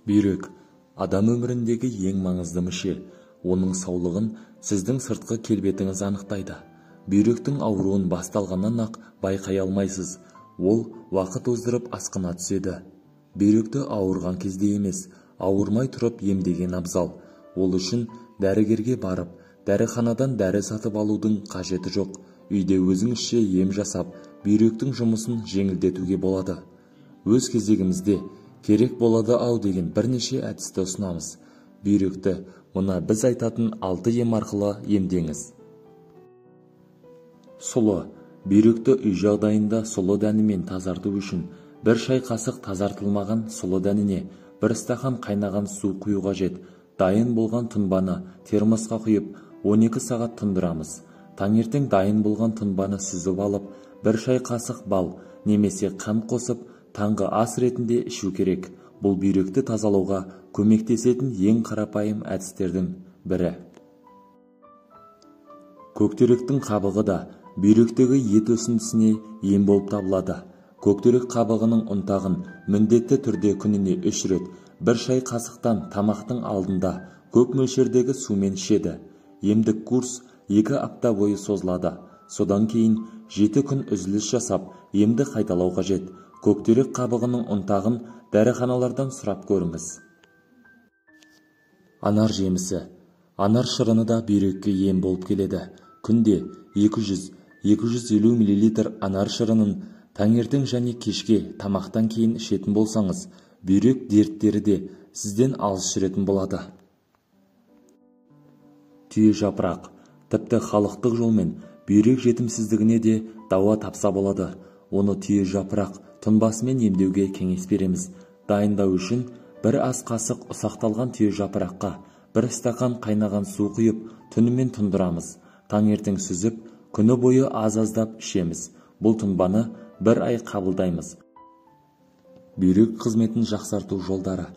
Бүйрек – адам өміріндегі ең маңызды мүше. Оның саулығын сіздің сыртқы келбетіңіз анықтайды. Бүйректің ауруын басталғаннан-ақ байқай алмайсыз. Ол уақыт оздырып асқына түседі. Бүйректі ауырған кезде емес, ауырмай тұрып емдеген абзал. Ол үшін дәрігерге барып, дәріханадан дәрі сатып алудың қажеті жоқ. Үйде өзіңізше ем жасап, бүйректің жұмысын жеңілдетуге болады. Өз кезегімізде керек болады-ау деген бірнеше әдісті ұсынамыз. Бүйректі мына біз айтатын 6 ем арқылы емдеңіз. Сұлы. Бүйректі үй жағдайында сұлы дәнімен тазарту үшін 1 шай қасық тазартылмаған сұлы дәніне 1 стақан қайнаған су құю қажет. Дайын болған тұнбаны термосқа құйып 12 сағат тұндырамыз. Таңертең дайын болған тұнбаны сүзіп алып, 1 шай қасық бал немесе қант қосып, таңғы ас ретінде ішу керек. Бұл бүйректі тазалауға көмектесетін ең қарапайым әдістердің бірі. Көктеректің қабығы да бүйректегі ет өсіндісіне ем болып табылады. Көктерек қабығының ұнтағын міндетті түрде күніне 3 рет 1 шай қасықтан тамақтың алдында көп мөлшердегі сумен ішеді. Емдік курс 2 апта бойы созылады. Содан кейін 7 күн үзіліс жасап, емді қайталау қажет. Көктерек қабығының ұнтағын дәріханалардан сұрап көріңіз. Анар жемісі. Анар шырыны да бүйрекке ем болып келеді. Күнде 200-250 мл анар шырынын таңертең және кешке тамақтан кейін ішетін болсаңыз, бүйрек дерттері де сізден алыс жүретін болады. Түйе жапырақ. Тіпті халықтық жолмен бүйрек жетімсіздігіне де дауа тапса болады. Оны түйе жапырақ тұнбасымен емдеуге кеңес береміз. Дайындау үшін 1 ас қасық ұсақталған түйе жапыраққа 1 стақан қайнаған су құйып, түнімен тұндырамыз. Таңертең сүзіп, күні бойы аз-аздап ішеміз. Бұл тұнбаны 1 ай қабылдаймыз. Бүйрек қызметін жақсарту жолдары.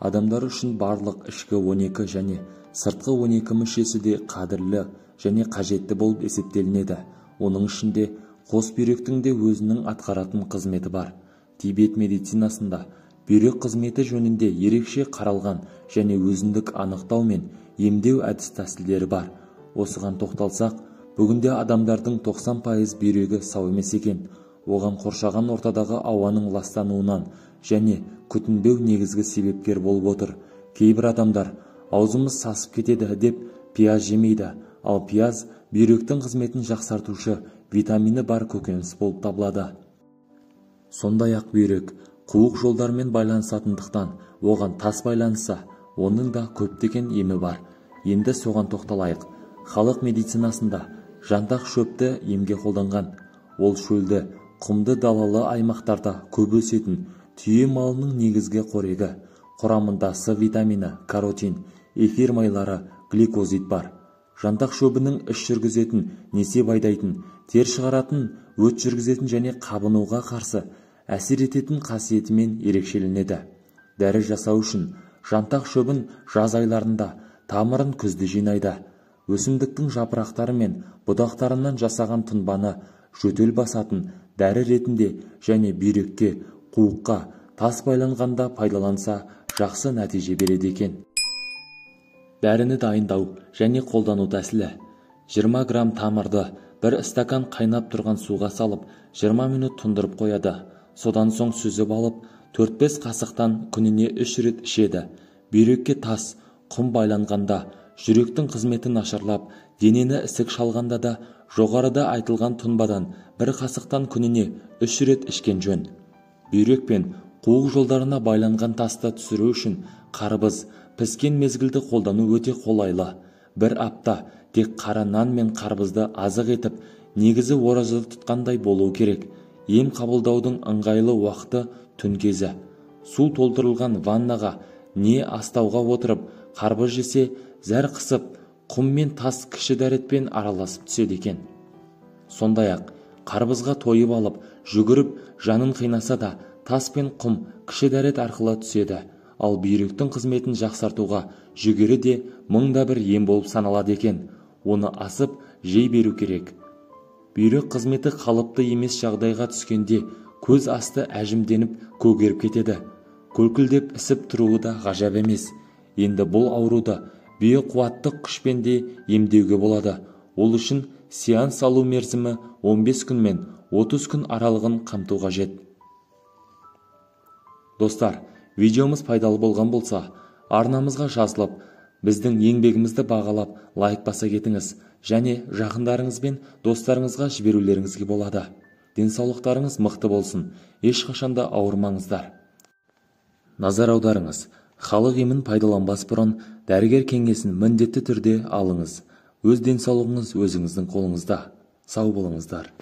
Адамдар үшін барлық ішкі 12 және сыртқы 12 мүшесі де қадірлі және қажетті болып есептелінеді. Оның ішінде қос бүйректің де өзінің атқаратын қызметі бар. Тибет медицинасында бүйрек қызметі жөнінде ерекше қаралған және өзіндік анықтау мен емдеу әдіс-тәсілдері бар. Осыған тоқталсақ, бүгінде адамдардың 90% бүйрегі сау емес екен. Оған қоршаған ортадағы ауаның ластануынан және күтінбеу негізгі себепкер болып отыр. Кейбір адамдар аузымыз сасып кетеді деп пияз жемейді, ал пияз бүйректің қызметін жақсартушы витамині бар көкөніс болып табылады. Сондай-ақ бүйрек қуық жолдармен байланысатындықтан оған тас байланса, оның да көптеген емі бар. Енді соған тоқталайық. Халық медицинасында жантақ шөпті емге қолданған. Ол шөлді, құмды далалы аймақтарда көп өсетін түйе малының негізгі қорегі. Құрамында С витамині, каротин, эфир майлары, гликозид бар. Жантақ шөбінің іш жүргізетін, несеп айдайтын, тер шығаратын, өт жүргізетін және қабынуға қарсы әсер ететін қасиетімен ерекшеленеді. Дәрі жасау үшін жантақ шөбін жаз айларында, тамырын күзде жинайды. Өсімдіктің жапырақтары мен бұдақтарынан жасаған тұнбаны жөтел басатын дәрі ретінде және бүйрекке, қуыққа, тас байланғанда пайдаланса жақсы нәтиже береді екен. Дәріні дайындау және қолдану тәсілі. 20 грамм тамырды 1 стакан қайнап тұрған суға салып, 20 минут тұндырып қояды. Содан соң сүзіп алып, 4-5 қасықтан күніне 3 рет ішеді. Бүйрекке тас, құм байланғанда, жүректің қызметі нашарлап, денені ісік шалғанда да жоғарыда айтылған тұнбадан 1 қасықтан күніне 3 рет ішкен жөн. Бүйрек пен қуық жолдарына байланған тасты түсіру үшін қарбыз, піскен мезгілді қолдану өте қолайлы. 1 апта тек қара нан мен қарбызды азық етіп, негізі ораза тұтқандай болуы керек. Ем қабылдаудың ыңғайлы уақыты түн кезі. Су толтырылған ваннаға не астауға отырып, қарбыз жесе, зәр қысып, құм мен тас кіші дәретпен араласып түседі екен. Сондай-ақ, қарбызға тойып алып, жүгіріп, жанын қинаса да, тас пен құм кіші дәрет арқылы түседі. Ал бүйректің қызметін жақсартуға жүгері де 1001 ем болып саналады екен. Оны асып, жей беру керек. Бүйрек қызметі қалыпты емес жағдайға түскенде көз асты әжімденіп көгеріп кетеді. Көлкілдеп ісіп тұруы да ғажап емес. Енді бұл ауруды биоқуаттық күшпен де емдеуге болады. Ол үшін сеанс алу мерзімі 15 күн мен 30 күн аралығын қамту қажет. Достар, видеомыз пайдалы болған болса, арнамызға жазылып, біздің еңбегімізді бағалап, лайк баса кетіңіз, және жақындарыңыз бен достарыңызға жіберулеріңізге болады. Денсаулықтарыңыз мықты болсын, ешқашанда ауырмаңыздар. Назар аударыңыз, халық емін пайдаланбас бұрын дәрігер кеңесін міндетті түрде алыңыз. Өз денсаулығыңыз өзіңіздің қолыңызда. Сау болыңыздар.